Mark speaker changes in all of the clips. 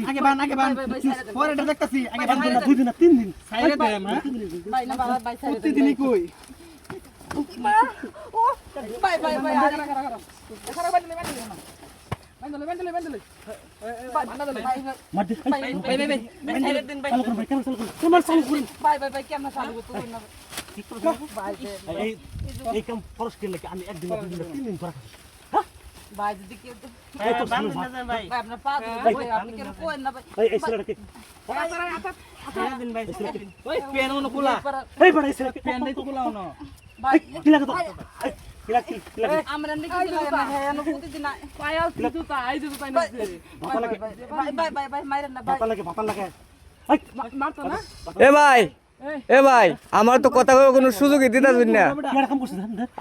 Speaker 1: আগে বান পরে এটা দেখতাছি আগে বান 2 দিন না 3 দিন সাইরে দে মা ভাই না ভাই সাইরে প্রতিদিনই কই মা ও ভাই আগে খারাপ বান্দলে মার দে ভাই সাইরে দিন ভাই চালু করুন ভাই কেমন চালু করতে না ভাই এই কাম ফরস করলে কি আমি একদিন 3 দিন করা ভাই যদি কি এই তো ভাই আপনার পা ভাই আপনি কেন কোন না ভাই এই ছেলেটা কি দিন ভাই ওই পেন ওনো কুলা এই বড় এই ছেলে পেন নাই তো কুলাও না ভাই কি লাগে তো কি লাগে আমরা নে কি লাগে না হ্যাঁ অনুভূতি দিনা পায়াল কিছু তা আই দিতে পাই না ভাই মাইরেন না ভাই ভাতা লাগে এই মারতো না
Speaker 2: এ ভাই আমার তো কথা কইব কোনো সুযোগই দিতাছুন না।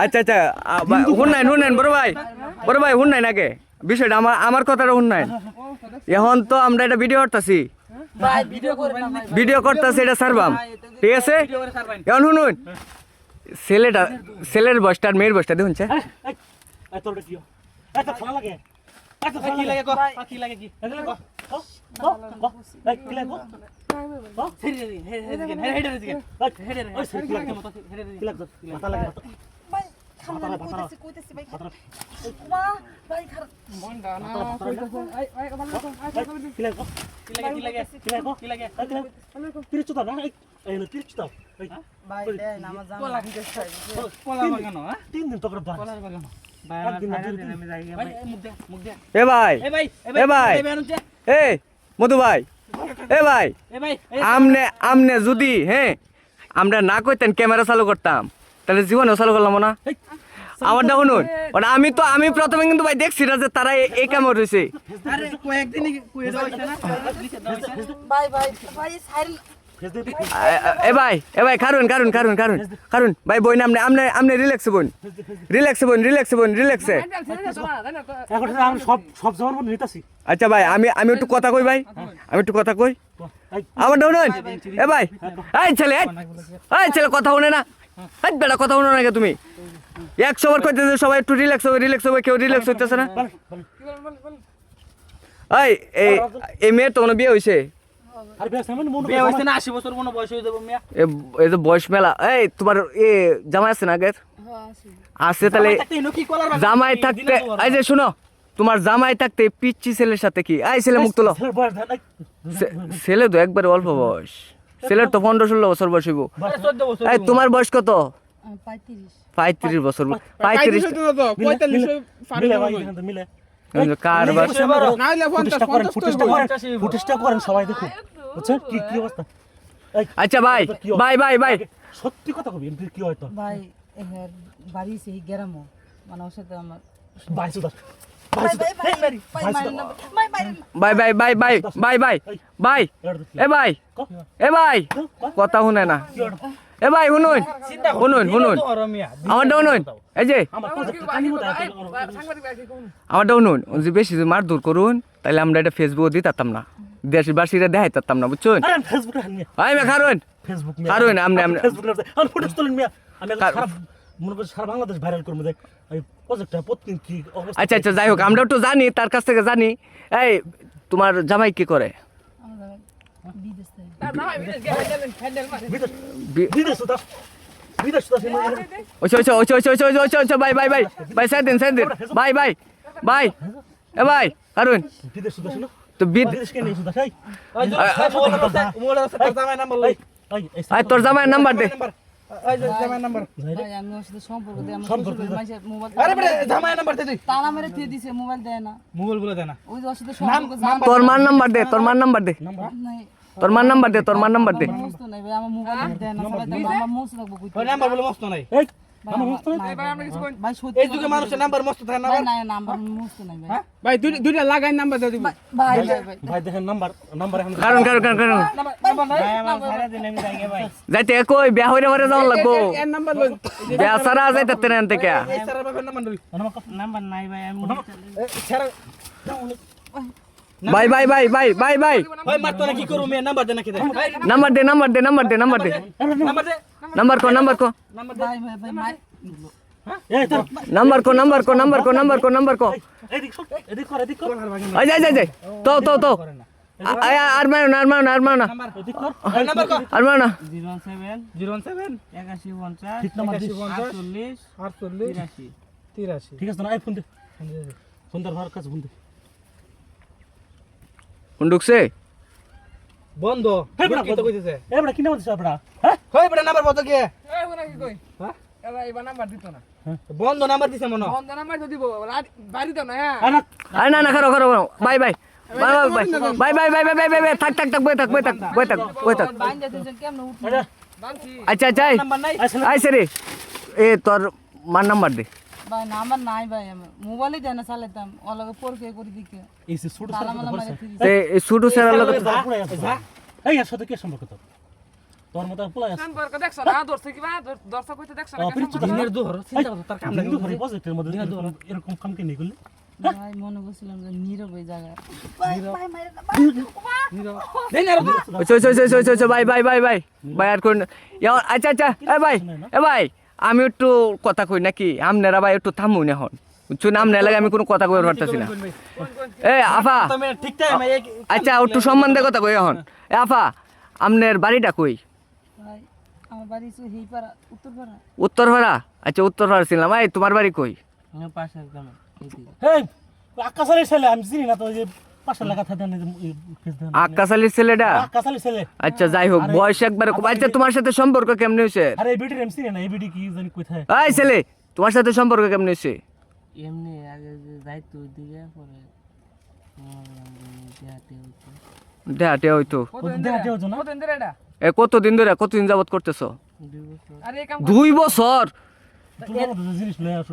Speaker 2: আচ্ছা হুন নাই বড় ভাই হুন নাই নাকি বিষয়টা আমার কথাটা হুন নাই। এখন তো আমরা এটা ভিডিও করতেছি
Speaker 1: ভাই ভিডিও
Speaker 2: করতেছি এটা সারবাম ঠিক আছে। এখন শুনুন ছেলের বয়সটা আর মেয়ের বয়সটা দেখুন মধু ভাই আমনে যদি আমরা না কইতেন ক্যামেরা চালু করতাম তাহলে জীবনেও চালু করলাম না। আমার দেখুন আমি প্রথমে কিন্তু ভাই দেখছি না যে তারা এই কামে রয়েছে। ভাই কারণ ভাই বই না আমনে রিল্যাক্সে আচ্ছা ভাই আমি একটু কথা কই ভাই আমার দেখুন ভাই ছেলে কথা শুনে না বেটা কথা শুনো না তুমি 100 বার কইতেছে সবাই একটু রিল্যাক্স হবে কেউ রিল্যাক্স হইতেছে না। এই মেয়ের তো কোনো বিয়ে হয়েছে এই যে বয়স মেলা তোমার জামাই আছে না আগের আছে তাহলে জামাই থাকতে এই যে শুনো তোমার জামাই থাকতে পিচ্ছি ছেলের সাথে কি ছেলে মুখ তোলো ছেলে তো একবারে অল্প বয়স ছেলের তো 15-16 বছর বয়স হইব। তোমার বয়স কত? 35 বছর 35 কার
Speaker 1: সবাই দেখুন কি অবস্থা।
Speaker 2: আচ্ছা ভাই
Speaker 1: সত্যি কথা কবি কি হয়তো
Speaker 3: ভাই বাড়ি সেই গ্রামও মানে ওর সাথে আমার
Speaker 2: ভাই কথা শুনে না ভাই শুনুন আমারটা শুনুন এই যে আমারটা শুনুন যে বেশি মার দূর করুন তাহলে আমরা এটা ফেসবুকে দিতাম না দেশবাসীরা দেখাই তাম না বুঝছেন। কারণ আচ্ছা যাই হোক আমরা একটু জানি তার কাছ থেকে জানি। তোমার জামাই কি করে? ভাই সাইদিন ভাই কারণ তো তোর জামাইয়ের নাম্বার দে। তোর মার নাম্বার দে তোর মার নাম্বার দে
Speaker 1: নাম্বার মস্ত নাই?
Speaker 3: নাই,
Speaker 4: ভাই আমরা কিছু কই
Speaker 3: ভাই সত্যি
Speaker 5: এই যুগে মানুষের নাম্বার মস্ত থাকে না
Speaker 3: ভাই
Speaker 5: ভাই?
Speaker 3: না নাম্বার মুস্ত নাই ভাই
Speaker 4: ভাই দুইটা লাগাই নাম্বার দাও দিব
Speaker 3: ভাই ভাই ভাই
Speaker 1: ভাই দেখেন নাম্বার এখন
Speaker 2: কারণ
Speaker 5: নাম্বার নাই?
Speaker 2: যাইতে কই বিয়া হইরে মরে যাওয়ার লাগবো
Speaker 4: এর নাম্বার লই
Speaker 2: বিয়া সারা যাইতে না থেকে
Speaker 5: এই স্যারের বাপের নাম্বার লই।
Speaker 1: নাম্বার নাই ভাই আমি
Speaker 5: এই স্যারের
Speaker 2: ভাই ভাই ভাই ভাই ভাই ভাই
Speaker 5: ভাই মারতো না কি করব মে নাম্বার দে নাকি দে ভাই
Speaker 2: নাম্বার দে নাম্বার দে নাম্বার দে নাম্বার দে
Speaker 5: নাম্বার দে
Speaker 2: নাম্বার কো নাম্বার কো
Speaker 5: নাম্বার দে
Speaker 3: ভাই ভাই ভাই ভাই
Speaker 1: এই তোর
Speaker 2: নাম্বার কো নাম্বার কো নাম্বার কো নাম্বার কো নাম্বার কো
Speaker 1: এদিক কর
Speaker 2: আই যাই যাই যাই তো তো তো আর মারো না আর মারো না আর মারো না
Speaker 1: এদিক কর
Speaker 5: ভাই নাম্বার কো
Speaker 2: আর মারো না
Speaker 5: 07
Speaker 1: ঠিক নাম্বার দিস
Speaker 5: 48 83
Speaker 1: ঠিক আছে না এই ফোন দে ফোন দর ভার কাছে ফোন দে
Speaker 2: কোন ঢুকছে
Speaker 5: বন্ধ
Speaker 1: হেই
Speaker 5: কি তো কইতেছে
Speaker 1: এই বড় কি নাম্বার দিছ আপড়া হ্যাঁ
Speaker 5: কই বড় নাম্বার বলতো কে
Speaker 4: এই ওনা কি কই
Speaker 5: হ্যাঁ?
Speaker 4: এলা এবার নাম্বার দিত না
Speaker 5: বন্ধ নাম্বার দিছে মনে
Speaker 4: বন্ধ নাম্বার তো দিব বাড়ি দাও না হ্যাঁ
Speaker 1: আনা
Speaker 2: আরে না না খারো খারো bye bye bye bye bye bye bye bye bye থাক থাক থাক বই থাক বই থাক বই থাক বই থাক
Speaker 3: বাইন যাইতেছেন কেমনে উঠবে
Speaker 1: আরে
Speaker 4: বানছি
Speaker 2: আচ্ছা আচ্ছা
Speaker 5: নাম্বার নাই
Speaker 2: আইসে রে এ তোর মার নাম্বার দে
Speaker 3: ভাই নাম্বার নাই ভাই আমার মোবাইলে দেন না চালাইতাম অলগে পরকে করি দিকে
Speaker 1: এই যে ছোট
Speaker 3: তালা মালা মারে ফিরি
Speaker 2: তে সুডু সেরার লগে
Speaker 1: এই এর সাথে কি সম্পর্ক তোর তোর মত পোলা আছে
Speaker 4: সম্পর্ক দেখছ না দর্শক কি বা দর্শক কইতে দেখছ না
Speaker 1: অপরিচিত
Speaker 5: দিনের দোহর চিন্তা করো তার কাম নাই
Speaker 1: কিন্তু ঘরে প্রজেক্টের মধ্যে এরকম কাম কে নেই করলে
Speaker 3: ভাই মনে করছিলাম যে নীরব ওই জায়গা
Speaker 5: দেন আর
Speaker 2: ওই ভাই ভাই ভাই ভাই ভাই আর কোন আচ্ছা আচ্ছা এ ভাই আমি একটু কথা কই নাকি আমনেরা ভাই একটু থামুন এখন বুঝছুন আমনে লাগে আমি কোনো কথা কইতে পারতাছি না এ আফা
Speaker 5: তুমি ঠিক টাইম
Speaker 2: আচ্ছা একটু সম্মান দিয়ে কথা কই এখন এ আফা আমনের বাড়িটা কই
Speaker 3: ভাই আমার বাড়ি হচ্ছে হিপাড়া উত্তরপাড়া
Speaker 2: উত্তরপাড়া আচ্ছা উত্তরপাড়া ছিলাম এই তোমার বাড়ি কই
Speaker 3: পাশের গ্রামে এইদিকে
Speaker 1: এই আকাশালের ছেলে আমি চিনি না তো ওই যে পাশে লাগা থাকে না
Speaker 2: আকাশালির ছেলেটা
Speaker 1: আকাশালের ছেলে
Speaker 2: আচ্ছা যাই হোক বয়স একবার আচ্ছা তোমার সাথে সম্পর্ক কেমনে হয়েছে
Speaker 1: আরে এই বিডি এমসি না এই বিডি কি জানি কোথায়
Speaker 2: এই ছেলে তোমার সাথে সম্পর্ক কেমনে হয়েছে
Speaker 3: এমনি আগে যে যাইতো ওইদিকে পরে
Speaker 2: দেহাটে হইতো
Speaker 1: দেখাতে হতো না
Speaker 4: কতদিন ধরে এটা
Speaker 2: এ কতদিন যাবত করতেছো
Speaker 4: আরে এই কাম
Speaker 2: 2 বছর
Speaker 1: তোর মতো যে জিনিস লয়ে আসো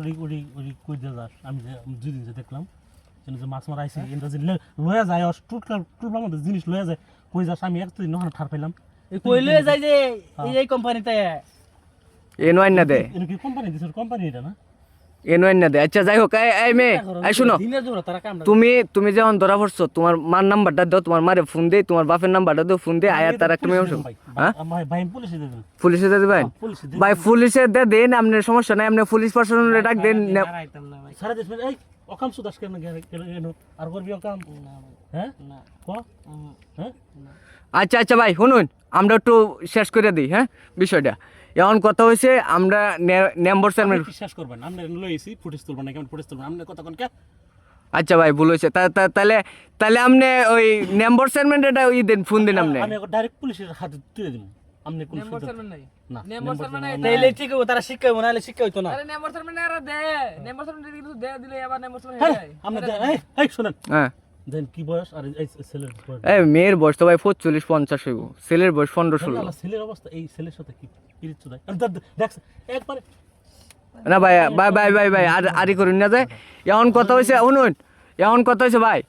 Speaker 1: ওই কই দে যাস আমি যে দুদিন যে দেখলাম যে মাছ মারাইছি এন্ড যে লয়ে যায় টুটলার মধ্যে জিনিস লয়ে যায় কই যাস আমি একদিন নহন ঠার পেলাম
Speaker 5: কইলে যাই যে এই কোম্পানিতে
Speaker 2: এনো আইনা দে
Speaker 1: এর কি কোম্পানি দিছ কোম্পানি এটা না
Speaker 2: এনো আইনা দে আচ্ছা যাই হোক এই মে এই শুনো
Speaker 5: দিনের দোহর তার কাম
Speaker 2: তুমি যখন ধরা পড়ছো তোমার মার নাম্বারটা দাও তোমার মারে ফোন দে তোমার বাপের নাম্বারটা দাও ফোন দে আয়া তার একটা মেয়ে হ্যাঁ
Speaker 1: আমার ভাই পুলিশে দে দেন
Speaker 2: পুলিশে দিয়ে দিবেন
Speaker 1: পুলিশে দে
Speaker 2: ভাই পুলিশে দে দেন আপনার সমস্যা নাই আপনি পুলিশ প্রশাসনের ডাক দেন
Speaker 1: সারা দেশ এই অকাম সুদাস কেন কেন আর করবি অকাম হ্যাঁ না ক হ্যাঁ
Speaker 2: আচ্ছা আচ্ছা ভাই শুনুন আমরা একটু শেষ করে দিই হ্যাঁ বিষয়টা এখন কথা হয়েছে আমরা নেম্বার চেয়ারম্যান
Speaker 1: বিশ্বাস করবেন আমরা লইছি ফুটেজ তুলব না কেমন ফুটেজ তুলব আমরা কথা কোন কে
Speaker 2: আচ্ছা ভাই ভুল হয়েছে তাহলে আপনি ওই নেম্বার চেয়ারম্যান এটা ওই দিন ফোন দিন আপনি
Speaker 1: আমি ডাইরেক্ট পুলিশের হাতে তুলে দিব আপনি কোন
Speaker 4: নেম্বার সারমান নাই
Speaker 1: না
Speaker 4: নেম্বার সারমান নাই
Speaker 5: তাইলে ঠিক হবে তারা শিক্ষা হইব নাহলে শিক্ষা হইতো না
Speaker 4: আরে নেম্বার সারমান আর দে নেম্বার সারমান দিলে দে দিলে আবার নেম্বার সারমান
Speaker 1: হ্যাঁ
Speaker 4: হয়ে যায়
Speaker 1: আমরা এই শুনেন
Speaker 2: হ্যাঁ
Speaker 1: দেন কি বয়স আর এই ছেলের বয়স
Speaker 2: এই মেয়ের বয়স তো ভাই 45-50 হইব ছেলের বয়স 15-16
Speaker 1: আল্লাহ ছেলের অবস্থা এই ছেলের সাথে কি পিরিত চুদাই দেখ একবারে
Speaker 2: না ভাই ভাই আরি করুন না যায় এখন কথা হয়েছে শুনুন এখন কথা হয়েছে ভাই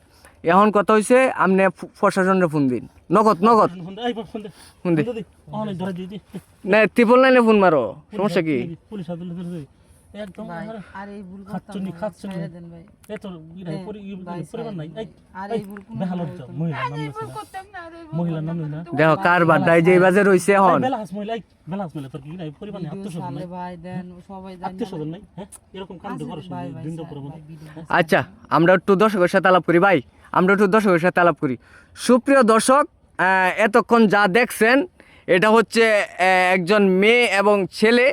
Speaker 2: এখন কথা হয়েছে আপনি প্রশাসনের ফোন দিন নগদ
Speaker 1: এই ফোন দে
Speaker 2: ফোন দে
Speaker 1: দি অনেক ধরে দি
Speaker 2: না 999 ফোন মারো সমস্যা কি
Speaker 1: পুলিশ হাতে ধরে একদম
Speaker 3: আর এই ভুল
Speaker 1: খাচ্ছনি
Speaker 3: ছেড়ে দেন ভাই
Speaker 1: এত পরিবার নাই এই
Speaker 3: আর এই ভুল কোনো
Speaker 1: বেহাল হচ্ছে মহিলার নাম না
Speaker 2: দেখো কার বাড্ডায় যে বাজে রইছে এখন
Speaker 1: বেলাহাস মহিলা তোর কি নাই পরিবার নাই আত্মীয়
Speaker 3: সালে ভাই দেন সবাই দেন
Speaker 1: আত্মীয় স্বজন নাই হ্যাঁ এরকম কাণ্ড করছ দিন পর
Speaker 2: আচ্ছা আমরা একটু দর্শকের সাথে আলাপ করি ভাই আমরা একটু দর্শকের সাথে আলাপ করি সুপ্রিয় দর্শক এতক্ষণ যা দেখছেন এটা হচ্ছে একজন মেয়ে এবং ছেলে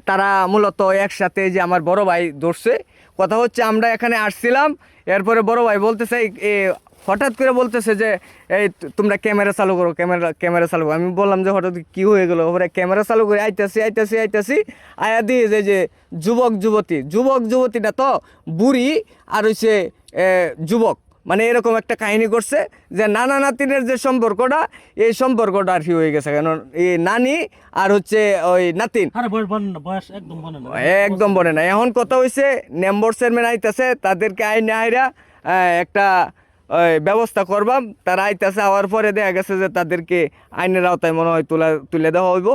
Speaker 2: তারা মূলত একসাথে যে আমার বড় ভাই ধরছে কথা হচ্ছে আমরা এখানে আসছিলাম এরপরে বড় ভাই বলতেছে হঠাৎ করে বলতেছে যে এই তোমরা ক্যামেরা চালু করো ক্যামেরা চালু করো আমি বললাম যে হঠাৎ কি হয়ে গেলো ওপরে ক্যামেরা চালু করে আইতাছি আয়া দিয়ে যে যুবক যুবতীটা তো বুড়ি আর হচ্ছে যুবক মানে এরকম একটা কাহিনী করছে যে নানা নাতিনের যে সম্পর্কটা এই সম্পর্কটা আর কি হয়ে গেছে কারণ এই নানি আর হচ্ছে ওই নাতিন
Speaker 1: আরে বয়স বনে না, বয়স একদম বনে না।
Speaker 2: একদম বলে না। এখন কথা হয়েছে নেম্বর চেয়ারম্যান আইতাছে, তাদেরকে আইনে আইরা একটা ব্যবস্থা করবাম। তারা আইতাছে, আওয়ার পরে দেখা গেছে যে তাদেরকে আইনের আওতায় মনে হয় তুলে দেওয়া হইব।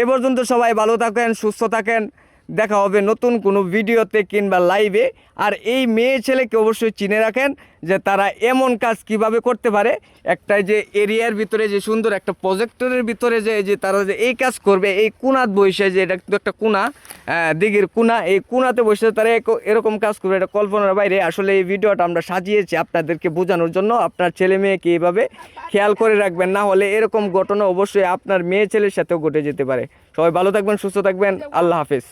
Speaker 2: এ পর্যন্ত সবাই ভালো থাকেন, সুস্থ থাকেন, দেখা হবে নতুন কোনো ভিডিওতে কিংবা লাইভে। আর এই মেয়ে ছেলেকে অবশ্যই চিনে রাখেন যে তারা এমন কাজ কিভাবে করতে পারে। একটা যে এরিয়ার ভিতরে যে সুন্দর একটা প্রজেক্টরের ভিতরে যে তারা যে এই কাজ করবে, এই কোনাত বসে, যে এটা কিন্তু একটা কোনা, দিঘির কোনা, এই কোনাতে বসে তারা এরকম কাজ করবে, এটা কল্পনার বাইরে। আসলে এই ভিডিওটা আমরা সাজিয়েছি আপনাদেরকে বোঝানোর জন্য। আপনার ছেলে মেয়েকে এইভাবে খেয়াল করে রাখবেন, না হলে এরকম ঘটনা অবশ্যই আপনার মেয়ে ছেলের সাথেও ঘটে যেতে পারে। সবাই ভালো থাকবেন, সুস্থ থাকবেন, আল্লাহ হাফেজ।